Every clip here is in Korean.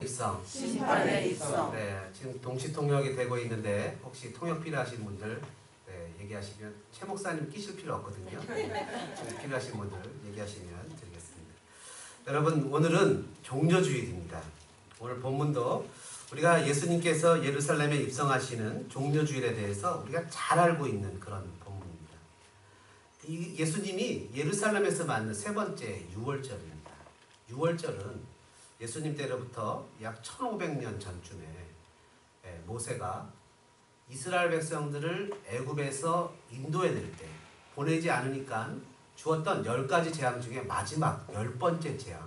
입성. 심판의 입성. 네, 지금 동시 통역이 되고 있는데 혹시 통역 필요하신 분들 얘기하시면 최 목사님 끼실 필요 없거든요. 필요하신 분들 얘기하시면 드리겠습니다. 여러분, 오늘은 종려주일입니다. 오늘 본문도 우리가 예수님께서 예루살렘에 입성하시는 종려주일에 대해서 우리가 잘 알고 있는 그런 본문입니다. 이 예수님이 예루살렘에서 맞는 세 번째 유월절입니다. 유월절은 예수님 때로부터 약 1500년 전쯤에 모세가 이스라엘 백성들을 애굽에서 인도해 낼 때 보내지 않으니까 주었던 10가지 재앙 중에 마지막 10번째 재앙,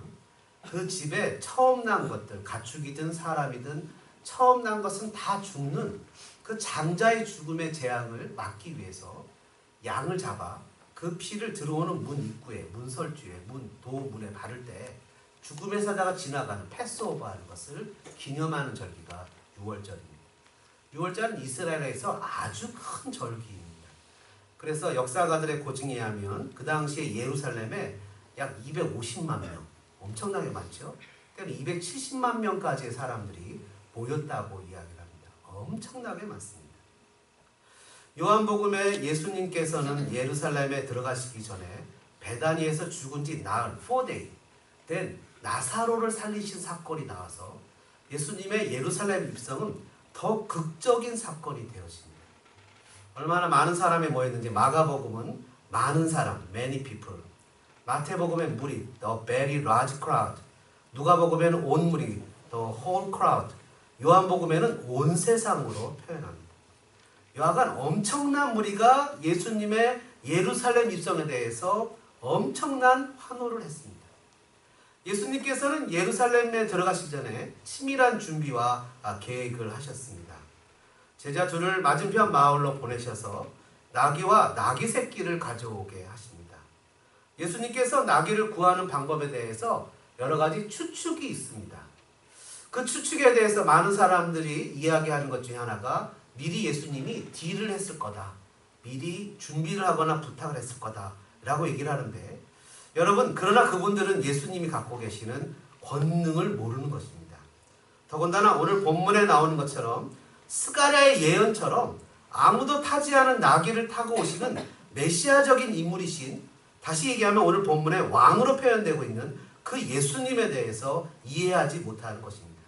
그 집에 처음 난 것들, 가축이든 사람이든 처음 난 것은 다 죽는 그 장자의 죽음의 재앙을 막기 위해서 양을 잡아 그 피를 들어오는 문 입구에, 문설주에, 도문에 바를 때 죽음의 사자가 지나가는 패스오버 하는 것을 기념하는 절기가 유월절입니다. 유월절은 이스라엘에서 아주 큰 절기입니다. 그래서 역사가들의 고증에 의하면 그 당시에 예루살렘에 약 250만 명, 엄청나게 많죠? 270만 명까지의 사람들이 모였다고 이야기를 합니다. 엄청나게 많습니다. 요한복음에 예수님께서는 예루살렘에 들어가시기 전에 베다니에서 죽은 지 나흘, 4day 된 나사로를 살리신 사건이 나와서 예수님의 예루살렘 입성은 더 극적인 사건이 되었습니다. 얼마나 많은 사람이 모였는지 마가복음은 많은 사람, many people, 마태복음엔 무리, the very large crowd, 누가복음에는 온 무리, the whole crowd, 요한복음에는 온 세상으로 표현합니다. 여하간 엄청난 무리가 예수님의 예루살렘 입성에 대해서 엄청난 환호를 했습니다. 예수님께서는 예루살렘에 들어가시기 전에 치밀한 준비와 계획을 하셨습니다. 제자 둘을 맞은편 마을로 보내셔서 나귀와 나귀 새끼를 가져오게 하십니다. 예수님께서 나귀를 구하는 방법에 대해서 여러 가지 추측이 있습니다. 그 추측에 대해서 많은 사람들이 이야기하는 것 중에 하나가 미리 예수님이 딜을 했을 거다, 미리 준비를 하거나 부탁을 했을 거다 라고 얘기를 하는데, 여러분, 그러나 그분들은 예수님이 갖고 계시는 권능을 모르는 것입니다. 더군다나 오늘 본문에 나오는 것처럼 스가랴의 예언처럼 아무도 타지 않은 나귀를 타고 오시는 메시아적인 인물이신, 다시 얘기하면 오늘 본문에 왕으로 표현되고 있는 그 예수님에 대해서 이해하지 못하는 것입니다.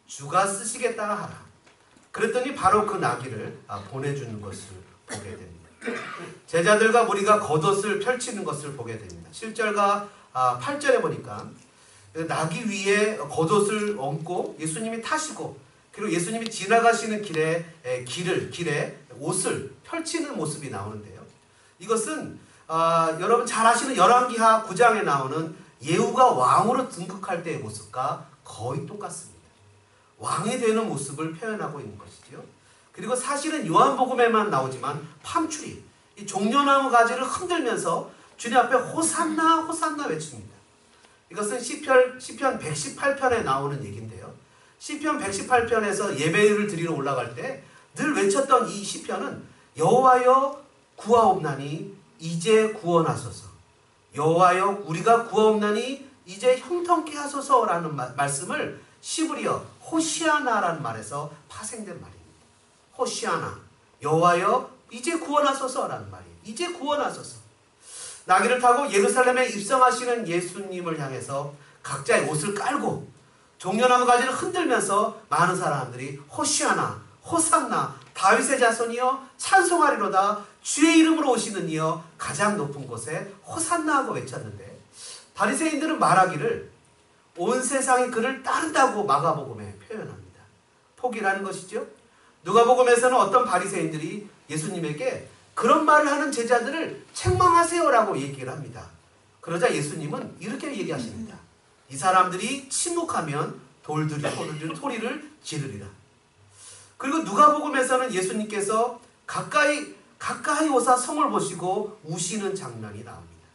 주가 쓰시겠다 하라. 그랬더니 바로 그 나귀를 보내주는 것을 보게 됩니다. 제자들과 무리가 겉옷을 펼치는 것을 보게 됩니다. 7절과 8절에 보니까 나귀 위에 겉옷을 얹고 예수님이 타시고, 그리고 예수님이 지나가시는 길에 옷을 펼치는 모습이 나오는데요. 이것은 여러분 잘 아시는 열왕기하 9장에 나오는 예후가 왕으로 등극할 때의 모습과 거의 똑같습니다. 왕이 되는 모습을 표현하고 있는 것이죠. 그리고 사실은 요한복음에만 나오지만 팜추리, 이 종려나무 가지를 흔들면서 주님 앞에 호산나 호산나 외칩니다. 이것은 시편 118편에 나오는 얘기인데요. 시편 118편에서 예배를 드리러 올라갈 때 늘 외쳤던 이 시편은 여호와여 구하옵나니 이제 구원하소서, 여호와여 우리가 구하옵나니 이제 형통케 하소서라는 말씀을 시브리어 호시아나라는 말에서 파생된 말입니다. 호시아나, 여호와여 이제 구원하소서라는 말이에요. 이제 구원하소서. 나귀를 타고 예루살렘에 입성하시는 예수님을 향해서 각자의 옷을 깔고 종려나무 가지를 흔들면서 많은 사람들이 호시아나, 호산나, 다윗의 자손이여 찬송하리로다, 주의 이름으로 오시는 이여 가장 높은 곳에 호산나 하고 외쳤는데, 바리새인들은 말하기를 온 세상이 그를 따른다고 마가복음에 표현합니다. 포기라는 것이죠. 누가복음에서는 어떤 바리새인들이 예수님에게 그런 말을 하는 제자들을 책망하세요라고 얘기를 합니다. 그러자 예수님은 이렇게 얘기하십니다. 이 사람들이 침묵하면 돌들이 소리를 지르리라. 그리고 누가복음에서는 예수님께서 가까이 오사 성을 보시고 우시는 장면이 나옵니다.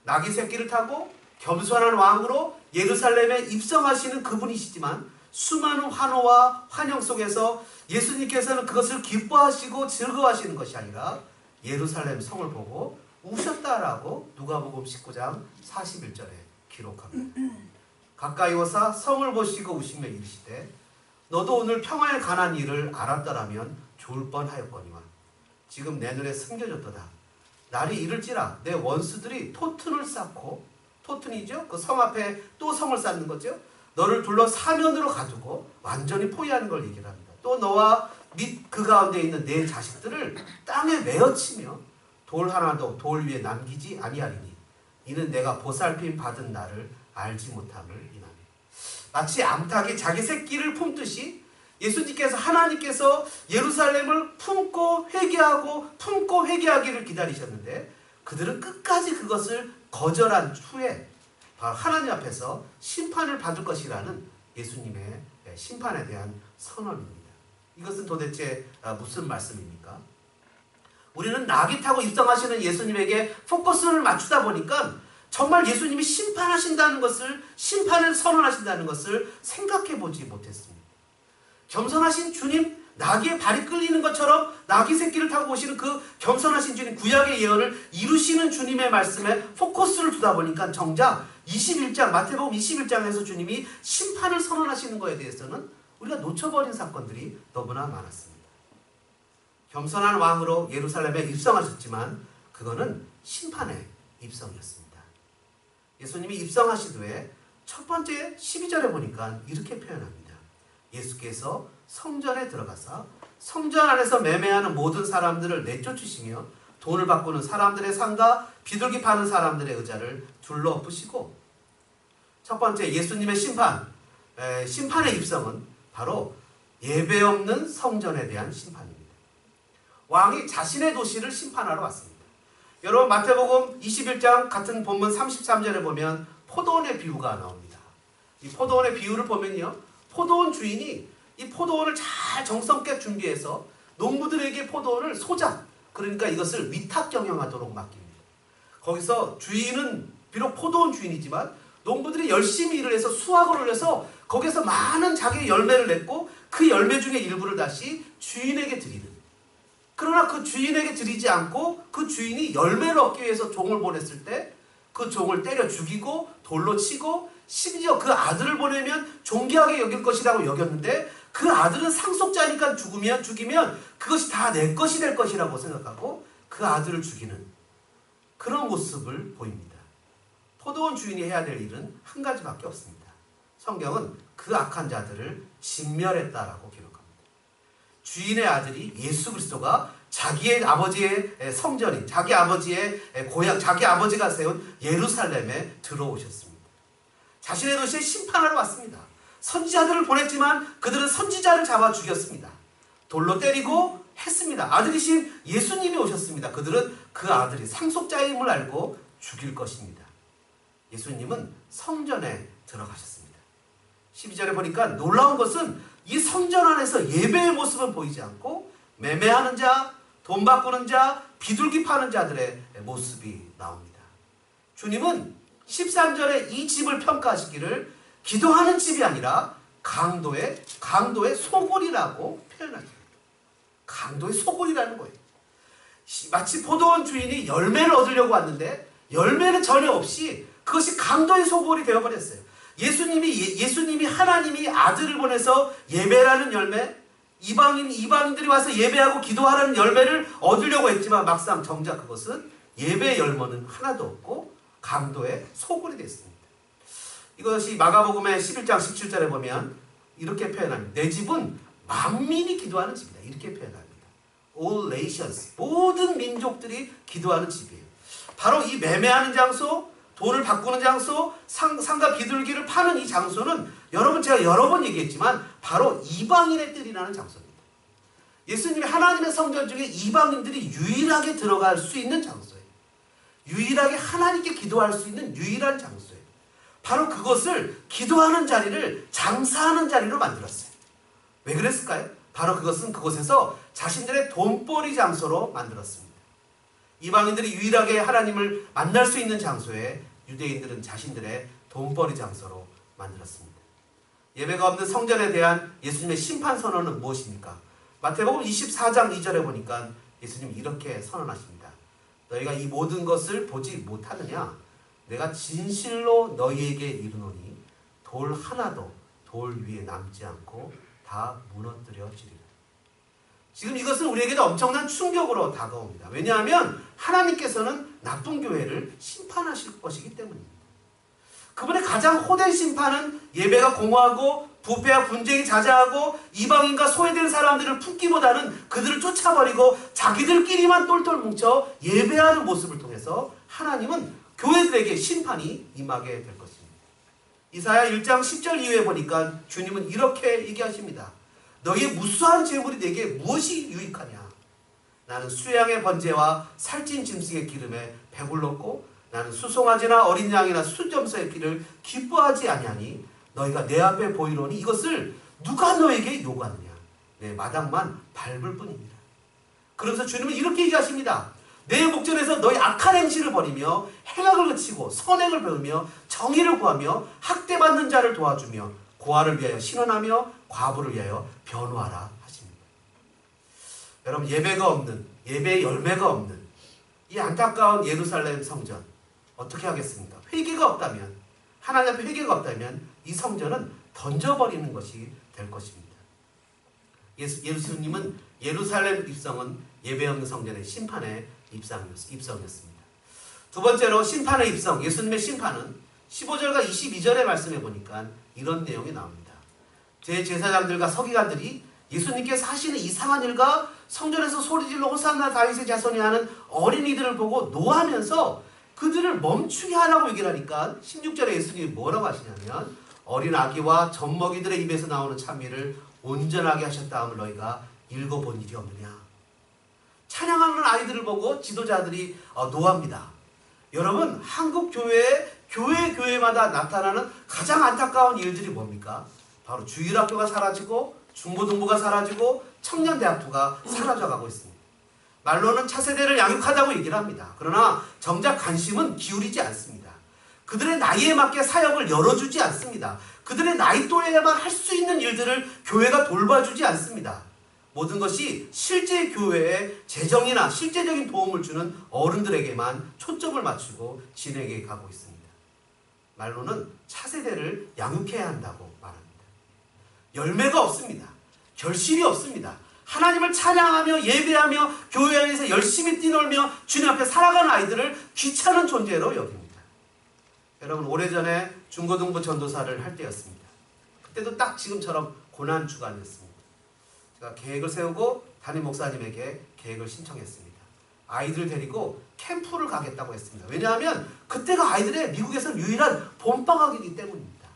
나귀 새끼를 타고 겸손한 왕으로 예루살렘에 입성하시는 그분이시지만 수많은 환호와 환영 속에서 예수님께서는 그것을 기뻐하시고 즐거워하시는 것이 아니라 예루살렘 성을 보고 우셨다라고 누가복음 19장 41절에 기록합니다. 가까이 오사 성을 보시고 우시며 이르시되 너도 오늘 평화에 관한 일을 알았더라면 좋을 뻔하였거니와 지금 내 눈에 숨겨졌도다. 날이 이를지라 내 원수들이 토튼을 쌓고, 토튼이죠, 그 성 앞에 또 성을 쌓는 거죠. 너를 둘러 사면으로 가두고 완전히 포위하는 걸 얘기를 합니다. 또 너와 및 그 가운데 있는 내 자식들을 땅에 메어치며 돌 하나도 돌 위에 남기지 아니하리니 이는 내가 보살핌 받은 나를 알지 못함을 인하며. 마치 암탉이 자기 새끼를 품듯이 예수님께서, 하나님께서 예루살렘을 품고 회개하기를 기다리셨는데 그들은 끝까지 그것을 거절한 후에 바로 하나님 앞에서 심판을 받을 것이라는 예수님의 심판에 대한 선언입니다. 이것은 도대체 무슨 말씀입니까? 우리는 낙이 타고 입성하시는 예수님에게 포커스를 맞추다 보니까 정말 예수님이 심판하신다는 것을, 심판을 선언하신다는 것을 생각해 보지 못했습니다. 겸손하신 주님, 나귀의 발이 끌리는 것처럼 나귀 새끼를 타고 오시는 그 겸손하신 주님, 구약의 예언을 이루시는 주님의 말씀에 포커스를 두다 보니까 정작 21장, 마태복음 21장에서 주님이 심판을 선언하시는 것에 대해서는 우리가 놓쳐버린 사건들이 너무나 많았습니다. 겸손한 왕으로 예루살렘에 입성하셨지만 그거는 심판의 입성이었습니다. 예수님이 입성하시되 첫 번째 12절에 보니까 이렇게 표현합니다. 예수께서 성전에 들어가사 성전 안에서 매매하는 모든 사람들을 내쫓으시며 돈을 바꾸는 사람들의 상과 비둘기 파는 사람들의 의자를 둘러엎으시고, 첫 번째 예수님의 심판의 입성은 바로 예배 없는 성전에 대한 심판입니다. 왕이 자신의 도시를 심판하러 왔습니다. 여러분, 마태복음 21장 같은 본문 33절에 보면 포도원의 비유가 나옵니다. 이 포도원의 비유를 보면요, 포도원 주인이 이 포도원을 잘 정성껏 준비해서 농부들에게 포도원을 소작, 그러니까 이것을 위탁 경영하도록 맡깁니다. 거기서 주인은 비록 포도원 주인이지만 농부들이 열심히 일을 해서 수확을 올려서 거기서 많은 자기의 열매를 냈고 그 열매 중에 일부를 다시 주인에게 드리는, 그러나 그 주인에게 드리지 않고 그 주인이 열매를 얻기 위해서 종을 보냈을 때 그 종을 때려 죽이고 돌로 치고 심지어 그 아들을 보내면 존귀하게 여길 것이라고 여겼는데 그 아들은 상속자니까 죽이면 그것이 다 내 것이 될 것이라고 생각하고 그 아들을 죽이는 그런 모습을 보입니다. 포도원 주인이 해야 될 일은 한 가지밖에 없습니다. 성경은 그 악한 자들을 진멸했다라고 기록합니다. 주인의 아들이 예수 그리스도가 자기의 아버지의 성전인, 자기 아버지의 고향, 자기 아버지가 세운 예루살렘에 들어오셨습니다. 자신의 도시에 심판하러 왔습니다. 선지자들을 보냈지만 그들은 선지자를 잡아 죽였습니다. 돌로 때리고 했습니다. 아들이신 예수님이 오셨습니다. 그들은 그 아들이 상속자임을 알고 죽일 것입니다. 예수님은 성전에 들어가셨습니다. 12절에 보니까 놀라운 것은 이 성전 안에서 예배의 모습은 보이지 않고 매매하는 자, 돈 바꾸는 자, 비둘기 파는 자들의 모습이 나옵니다. 주님은 13절에 이 집을 평가하시기를 기도하는 집이 아니라 강도의 소굴이라고 표현하십니다. 강도의 소굴이라는 거예요. 마치 포도원 주인이 열매를 얻으려고 왔는데 열매는 전혀 없이 그것이 강도의 소굴이 되어버렸어요. 예수님이 하나님이 아들을 보내서 예배라는 열매, 이방인들이 와서 예배하고 기도하라는 열매를 얻으려고 했지만 막상 정작 그것은 예배의 열매는 하나도 없고 강도의 소굴이 됐습니다. 이것이 마가복음의 11장 17절에 보면 이렇게 표현합니다. 내 집은 만민이 기도하는 집이다. 이렇게 표현합니다. All nations, 모든 민족들이 기도하는 집이에요. 바로 이 매매하는 장소, 돈을 바꾸는 장소, 상과 비둘기를 파는 이 장소는 여러분, 제가 여러 번 얘기했지만 바로 이방인의 뜰이 나는 장소입니다. 예수님이 하나님의 성전 중에 이방인들이 유일하게 들어갈 수 있는 장소예요. 유일하게 하나님께 기도할 수 있는 유일한 장소예요. 바로 그것을, 기도하는 자리를 장사하는 자리로 만들었어요. 왜 그랬을까요? 바로 그것은 그곳에서 자신들의 돈벌이 장소로 만들었습니다. 이방인들이 유일하게 하나님을 만날 수 있는 장소에 유대인들은 자신들의 돈벌이 장소로 만들었습니다. 예배가 없는 성전에 대한 예수님의 심판 선언은 무엇입니까? 마태복음 24장 2절에 보니까 예수님이 이렇게 선언하십니다. 너희가 이 모든 것을 보지 못하느냐? 내가 진실로 너희에게 이르노니 돌 하나도 돌 위에 남지 않고 다 무너뜨려지리라. 지금 이것은 우리에게도 엄청난 충격으로 다가옵니다. 왜냐하면 하나님께서는 나쁜 교회를 심판하실 것이기 때문입니다. 그분의 가장 호된 심판은 예배가 공허하고 부패와 분쟁이 자자하고 이방인과 소외된 사람들을 품기보다는 그들을 쫓아버리고 자기들끼리만 똘똘 뭉쳐 예배하는 모습을 통해서 하나님은 교회들에게 심판이 임하게 될 것입니다. 이사야 1장 10절 이후에 보니까 주님은 이렇게 얘기하십니다. 너희의 무수한 재물이 내게 무엇이 유익하냐? 나는 수양의 번제와 살찐 짐승의 기름에 배불렀고 나는 수송아지나 어린 양이나 수점서의 피를 기뻐하지 아니하니 너희가 내 앞에 보이로니 이것을 누가 너에게 요구하느냐? 내 마당만 밟을 뿐입니다. 그러면서 주님은 이렇게 얘기하십니다. 내 목전에서 너희 악한 행실을 버리며 행악을 그치고 선행을 배우며 정의를 구하며 학대받는 자를 도와주며 고아를 위하여 신원하며 과부를 위하여 변호하라 하십니다. 여러분, 예배가 없는, 예배의 열매가 없는 이 안타까운 예루살렘 성전 어떻게 하겠습니까? 회개가 없다면, 하나님 앞에 회개가 없다면 이 성전은 던져버리는 것이 될 것입니다. 예수님은 예루살렘 입성은 예배 없는 성전의 심판의 입성이었습니다. 두 번째로 심판의 입성, 예수님의 심판은 15절과 22절의 말씀에 보니까 이런 내용이 나옵니다. 제사장들과 서기관들이 예수님께서 하시는 이상한 일과 성전에서 소리질러 호산나 다윗의 자손이 하는 어린이들을 보고 노하면서 그들을 멈추게 하라고 얘기를 하니까 16절에 예수님이 뭐라고 하시냐면 어린 아기와 젖먹이들의 입에서 나오는 찬미를 온전하게 하셨다함을 너희가 읽어본 일이 없느냐. 찬양하는 아이들을 보고 지도자들이 노합니다. 여러분, 한국 교회마다 나타나는 가장 안타까운 일들이 뭡니까? 바로 주일학교가 사라지고 중고등부가 사라지고 청년대학교가 사라져가고 있습니다. 말로는 차세대를 양육하다고 얘기를 합니다. 그러나 정작 관심은 기울이지 않습니다. 그들의 나이에 맞게 사역을 열어주지 않습니다. 그들의 나이 또래에만 할 수 있는 일들을 교회가 돌봐주지 않습니다. 모든 것이 실제 교회에 재정이나 실제적인 도움을 주는 어른들에게만 초점을 맞추고 진행해 가고 있습니다. 말로는 차세대를 양육해야 한다고 말합니다. 열매가 없습니다. 결실이 없습니다. 하나님을 찬양하며 예배하며 교회 안에서 열심히 뛰놀며 주님 앞에 살아가는 아이들을 귀찮은 존재로 여깁니다. 여러분, 오래전에 중고등부 전도사를 할 때였습니다. 그때도 딱 지금처럼 고난주간이었습니다. 제가 계획을 세우고 담임 목사님에게 계획을 신청했습니다. 아이들 데리고 캠프를 가겠다고 했습니다. 왜냐하면 그때가 아이들의 미국에서는 유일한 봄방학이기 때문입니다.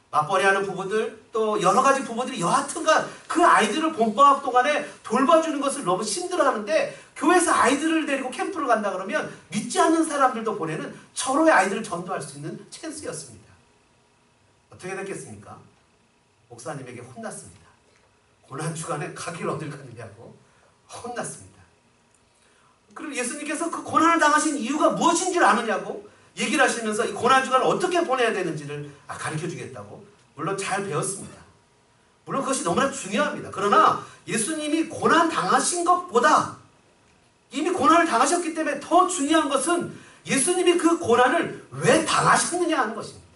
맞벌이하는 부부들 또 여러 가지 부부들이 여하튼간 그 아이들을 봄방학 동안에 돌봐주는 것을 너무 힘들어하는데 교회에서 아이들을 데리고 캠프를 간다 그러면 믿지 않는 사람들도 보내는 절호의 아이들을 전도할 수 있는 찬스였습니다. 어떻게 됐겠습니까? 목사님에게 혼났습니다. 고난주간에 가길 어딜 가느냐고 혼났습니다. 그리고 예수님께서 그 고난을 당하신 이유가 무엇인지를 아느냐고 얘기를 하시면서 이 고난주간을 어떻게 보내야 되는지를 가르쳐 주겠다고. 물론 잘 배웠습니다. 물론 그것이 너무나 중요합니다. 그러나 예수님이 고난 당하신 것보다 이미 고난을 당하셨기 때문에 더 중요한 것은 예수님이 그 고난을 왜 당하셨느냐 하는 것입니다.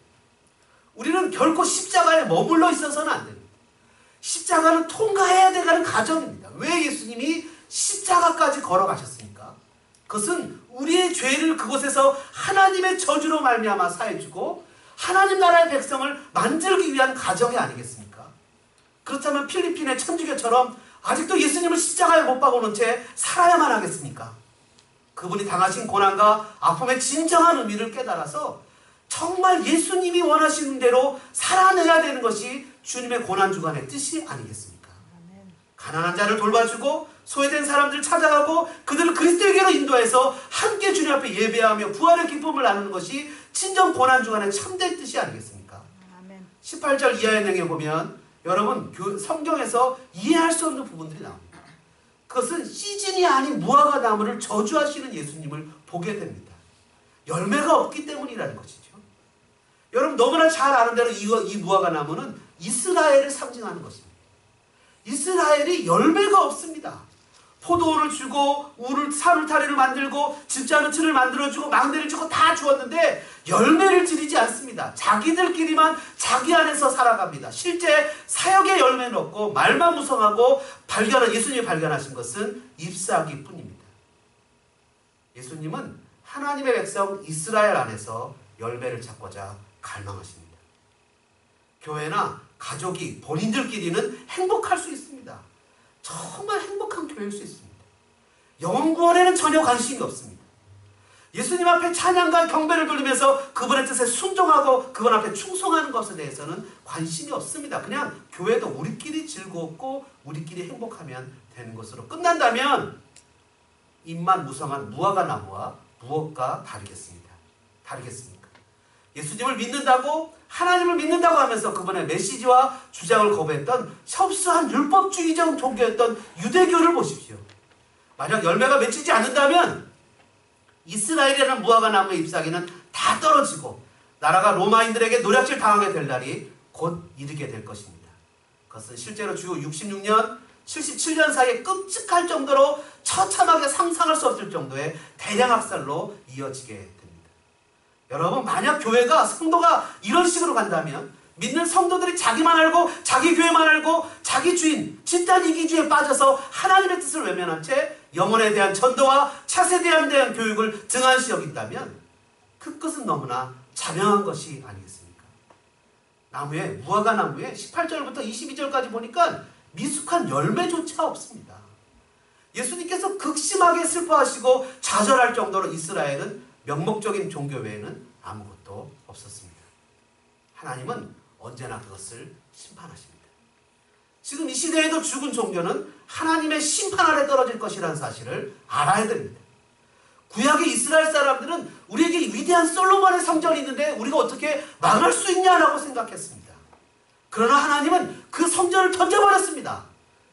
우리는 결코 십자가에 머물러 있어서는 안 됩니다. 십자가는 통과해야 되는 과정입니다. 왜 예수님이 십자가까지 걸어가셨습니까? 그것은 우리의 죄를 그곳에서 하나님의 저주로 말미암아 사해주고 하나님 나라의 백성을 만들기 위한 과정이 아니겠습니까? 그렇다면 필리핀의 천주교처럼 아직도 예수님을 십자가에 못 박아놓은 채 살아야만 하겠습니까? 그분이 당하신 고난과 아픔의 진정한 의미를 깨달아서 정말 예수님이 원하시는 대로 살아내야 되는 것이 주님의 고난주간의 뜻이 아니겠습니까? 가난한 자를 돌봐주고 소외된 사람들을 찾아가고 그들을 그리스도에게로 인도해서 함께 주님 앞에 예배하며 부활의 기쁨을 나누는 것이 진정 고난주간의 참된 뜻이 아니겠습니까? 18절 이하의 내용에 보면 여러분 성경에서 이해할 수 없는 부분들이 나옵니다. 그것은 시즌이 아닌 무화과 나무를 저주하시는 예수님을 보게 됩니다. 열매가 없기 때문이라는 것이죠. 여러분 너무나 잘 아는 대로 이 무화과 나무는 이스라엘을 상징하는 것입니다. 이스라엘이 열매가 없습니다. 포도를 주고 사울타리를 만들고 집자는 틀을 만들어주고 망대를 주고 다 주었는데 열매를 지니지 않습니다. 자기들끼리만 자기 안에서 살아갑니다. 실제 사역의 열매는 없고 말만 무성하고 예수님이 발견하신 것은 잎사귀 뿐입니다. 예수님은 하나님의 백성 이스라엘 안에서 열매를 찾고자 갈망하십니다. 교회나 가족이 본인들끼리는 행복할 수 있습니다. 정말 행복한 교회일 수 있습니다. 영구원에는 전혀 관심이 없습니다. 예수님 앞에 찬양과 경배를 돌리면서 그분의 뜻에 순종하고 그분 앞에 충성하는 것에 대해서는 관심이 없습니다. 그냥 교회도 우리끼리 즐겁고 우리끼리 행복하면 되는 것으로 끝난다면 입만 무성한 무화과 나무와 무엇과 다르겠습니까? 예수님을 믿는다고 하나님을 믿는다고 하면서 그분의 메시지와 주장을 거부했던 협소한 율법주의적 종교였던 유대교를 보십시오. 만약 열매가 맺히지 않는다면 이스라엘이라는 무화과 나무의 잎사귀는 다 떨어지고 나라가 로마인들에게 노략질 당하게 될 날이 곧 이르게 될 것입니다. 그것은 실제로 주후 66년, 77년 사이에 끔찍할 정도로 처참하게 상상할 수 없을 정도의 대량 학살로 이어지게 됩니다. 여러분, 만약 교회가 성도가 이런 식으로 간다면 믿는 성도들이 자기만 알고 자기 교회만 알고 자기 주인 집단 이기주의에 빠져서 하나님의 뜻을 외면한 채 영혼에 대한 전도와 차세대에 대한 교육을 등한시 여긴다면 그 끝은 너무나 자명한 것이 아니겠습니까? 무화과 나무에 18절부터 22절까지 보니까 미숙한 열매조차 없습니다. 예수님께서 극심하게 슬퍼하시고 좌절할 정도로 이스라엘은 명목적인 종교 외에는 아무것도 없었습니다. 하나님은 언제나 그것을 심판하십니다. 지금 이 시대에도 죽은 종교는 하나님의 심판 아래 떨어질 것이라는 사실을 알아야 됩니다. 구약의 이스라엘 사람들은 우리에게 위대한 솔로몬의 성전이 있는데 우리가 어떻게 망할 수 있냐라고 생각했습니다. 그러나 하나님은 그 성전을 던져버렸습니다.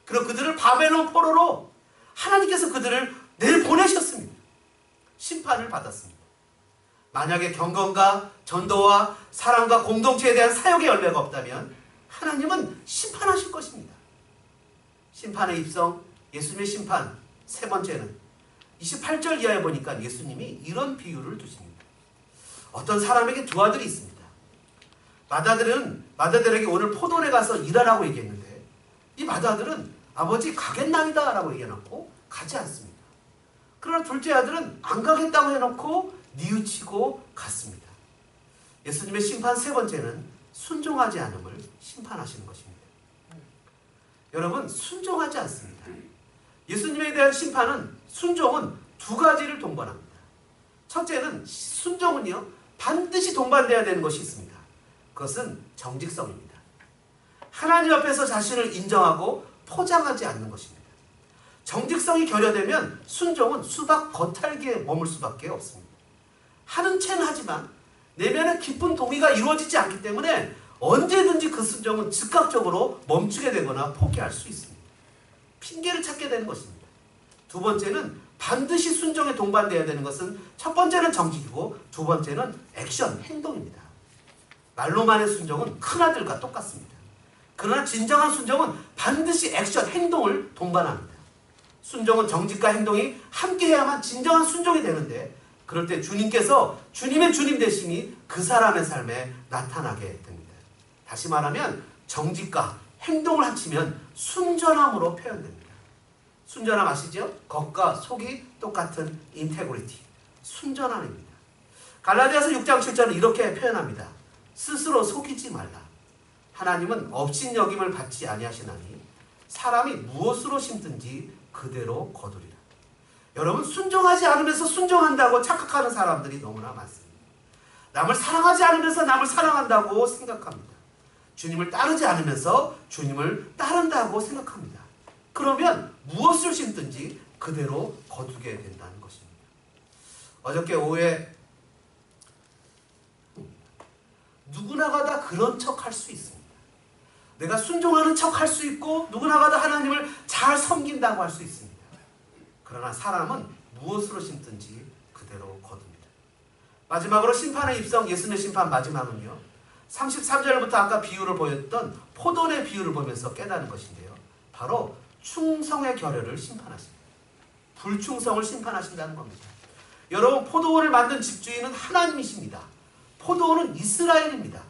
그리고 그들을 바벨론 포로로 하나님께서 그들을 내보내셨습니다. 심판을 받았습니다. 만약에 경건과 전도와 사랑과 공동체에 대한 사역의 열매가 없다면 하나님은 심판하실 것입니다. 심판의 입성, 예수님의 심판, 세 번째는 28절 이하에 보니까 예수님이 이런 비유를 두십니다. 어떤 사람에게 두 아들이 있습니다. 맏아들에게 오늘 포도원에 가서 일하라고 얘기했는데 이 맏아들은 아버지 가겠나이다 라고 얘기해놓고 가지 않습니다. 그러나 둘째 아들은 안 가겠다고 해놓고 뉘우치고 갔습니다. 예수님의 심판 세 번째는 순종하지 않음을 심판하시는 것입니다. 여러분, 순종하지 않습니다. 예수님에 대한 순종은 두 가지를 동반합니다. 첫째는 순종은요 반드시 동반되어야 되는 것이 있습니다. 그것은 정직성입니다. 하나님 앞에서 자신을 인정하고 포장하지 않는 것입니다. 정직성이 결여되면 순종은 수박 겉핥기에 머물 수밖에 없습니다. 하는 채는 하지만 내면의 깊은 동의가 이루어지지 않기 때문에 언제든지 그 순종은 즉각적으로 멈추게 되거나 포기할 수 있습니다. 핑계를 찾게 되는 것입니다. 두 번째는 반드시 순종에 동반되어야 되는 것은 첫 번째는 정직이고 두 번째는 액션, 행동입니다. 말로만의 순종은 큰아들과 똑같습니다. 그러나 진정한 순종은 반드시 액션, 행동을 동반합니다. 순종은 정직과 행동이 함께해야만 진정한 순종이 되는데 그럴 때 주님께서 주님의 주님 되심이 그 사람의 삶에 나타나게 됩니다. 다시 말하면 정직과 행동을 합치면 순전함으로 표현됩니다. 순전함 아시죠? 겉과 속이 똑같은 인테그리티, 순전함입니다. 갈라디아서 6장 7절은 이렇게 표현합니다. 스스로 속이지 말라. 하나님은 업신여김을 받지 아니하시나니 사람이 무엇으로 심든지 그대로 거두리라. 여러분, 순종하지 않으면서 순종한다고 착각하는 사람들이 너무나 많습니다. 남을 사랑하지 않으면서 남을 사랑한다고 생각합니다. 주님을 따르지 않으면서 주님을 따른다고 생각합니다. 그러면 무엇을 심든지 그대로 거두게 된다는 것입니다. 어저께 오후에 누구나가 다 그런 척 할 수 있습니다. 내가 순종하는 척 할 수 있고 누구나가 다 하나님을 잘 섬긴다고 할 수 있습니다. 그러나 사람은 무엇으로 심든지 그대로 거둡니다. 마지막으로 심판의 입성, 예수님의 심판 마지막은요 33절부터 아까 비유를 보였던 포도원의 비유를 보면서 깨닫는 것인데요 바로 충성의 결여를 심판하십니다. 불충성을 심판하신다는 겁니다. 여러분, 포도원을 만든 집주인은 하나님이십니다. 포도원은 이스라엘입니다.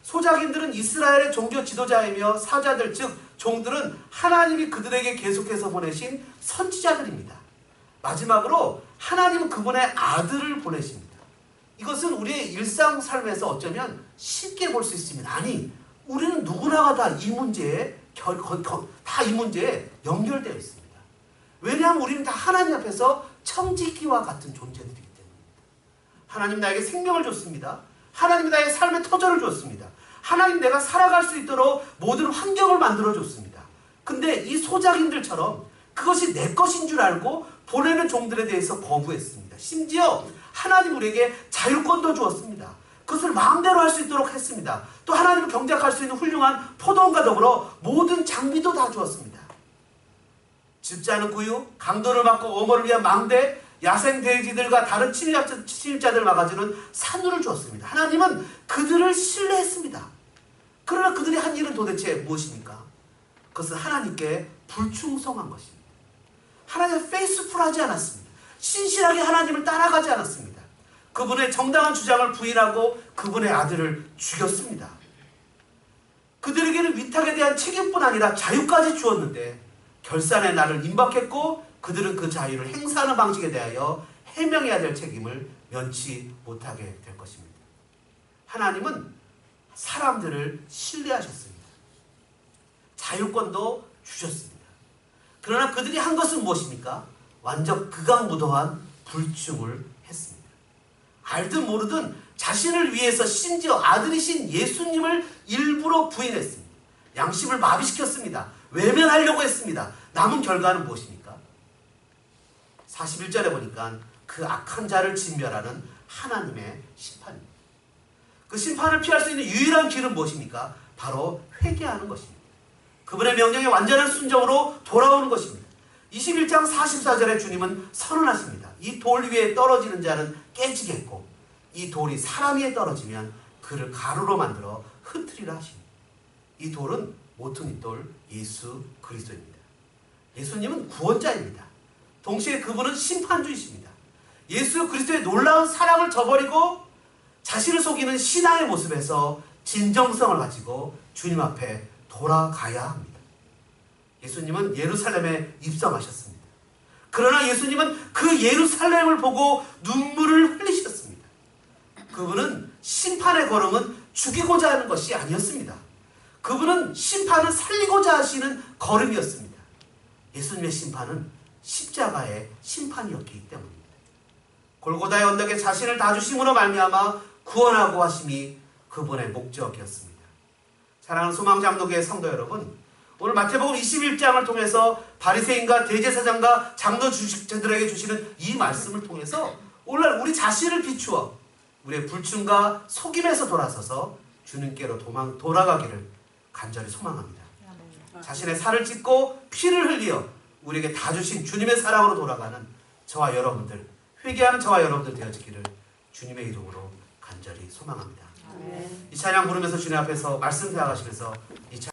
소작인들은 이스라엘의 종교 지도자이며 사자들, 즉 종들은 하나님이 그들에게 계속해서 보내신 선지자들입니다. 마지막으로 하나님은 그분의 아들을 보내십니다. 이것은 우리의 일상 삶에서 어쩌면 쉽게 볼 수 있습니다. 아니, 우리는 누구나가 다 이 문제에 연결되어 있습니다. 왜냐하면 우리는 다 하나님 앞에서 청지기와 같은 존재들이기 때문입니다. 하나님 나에게 생명을 줬습니다. 하나님 나에게 삶의 터전을 줬습니다. 하나님 내가 살아갈 수 있도록 모든 환경을 만들어줬습니다. 근데 이 소작인들처럼 그것이 내 것인 줄 알고 보내는 종들에 대해서 거부했습니다. 심지어 하나님 우리에게 자유권도 주었습니다. 그것을 마음대로 할 수 있도록 했습니다. 또 하나님을 경작할 수 있는 훌륭한 포도원과 더불어 모든 장비도 다 주었습니다. 줍지 않은 구유, 강도를 막고 어머를 위한 망대, 야생 돼지들과 다른 침입자들을 막아주는 산울을 주었습니다. 하나님은 그들을 신뢰했습니다. 그러나 그들이 한 일은 도대체 무엇입니까? 그것은 하나님께 불충성한 것입니다. 하나님을 페이스풀하지 않았습니다. 신실하게 하나님을 따라가지 않았습니다. 그분의 정당한 주장을 부인하고 그분의 아들을 죽였습니다. 그들에게는 위탁에 대한 책임뿐 아니라 자유까지 주었는데 결산의 날을 임박했고 그들은 그 자유를 행사하는 방식에 대하여 해명해야 될 책임을 면치 못하게 될 것입니다. 하나님은 사람들을 신뢰하셨습니다. 자유권도 주셨습니다. 그러나 그들이 한 것은 무엇입니까? 완전 극악무도한 불충을 했습니다. 알든 모르든 자신을 위해서 심지어 아들이신 예수님을 일부러 부인했습니다. 양심을 마비시켰습니다. 외면하려고 했습니다. 남은 결과는 무엇입니까? 41절에 보니까 그 악한 자를 진멸하는 하나님의 심판입니다. 그 심판을 피할 수 있는 유일한 길은 무엇입니까? 바로 회개하는 것입니다. 그분의 명령에 완전한 순종으로 돌아오는 것입니다. 21장 44절에 주님은 선언하십니다. 이 돌 위에 떨어지는 자는 깨지겠고 이 돌이 사람 위에 떨어지면 그를 가루로 만들어 흩트리라 하십니다. 이 돌은 모퉁이 돌 예수 그리스도입니다. 예수님은 구원자입니다. 동시에 그분은 심판주이십니다. 예수 그리스도의 놀라운 사랑을 저버리고 자신을 속이는 신앙의 모습에서 진정성을 가지고 주님 앞에 돌아가야 합니다. 예수님은 예루살렘에 입성하셨습니다. 그러나 예수님은 그 예루살렘을 보고 눈물을 흘리셨습니다. 그분은 심판의 걸음은 죽이고자 하는 것이 아니었습니다. 그분은 심판을 살리고자 하시는 걸음이었습니다. 예수님의 심판은 십자가의 심판이었기 때문입니다. 골고다의 언덕에 자신을 다 주심으로 말미암아 구원하고 하심이 그분의 목적이었습니다. 사랑하는 소망장로교회 성도 여러분, 오늘 마태복음 21장을 통해서 바리새인과 대제사장과 장로들에게 주시는 이 말씀을 통해서 오늘날 우리 자신을 비추어 우리의 불충과 속임에서 돌아서서 주님께로 돌아가기를 간절히 소망합니다. 자신의 살을 찢고 피를 흘려 우리에게 다 주신 주님의 사랑으로 돌아가는 저와 여러분들, 회개하는 저와 여러분들 되어지기를 주님의 이름으로 간절히 소망합니다. 이 찬양 부르면서 주님 앞에서 말씀 대하시면서 이 찬양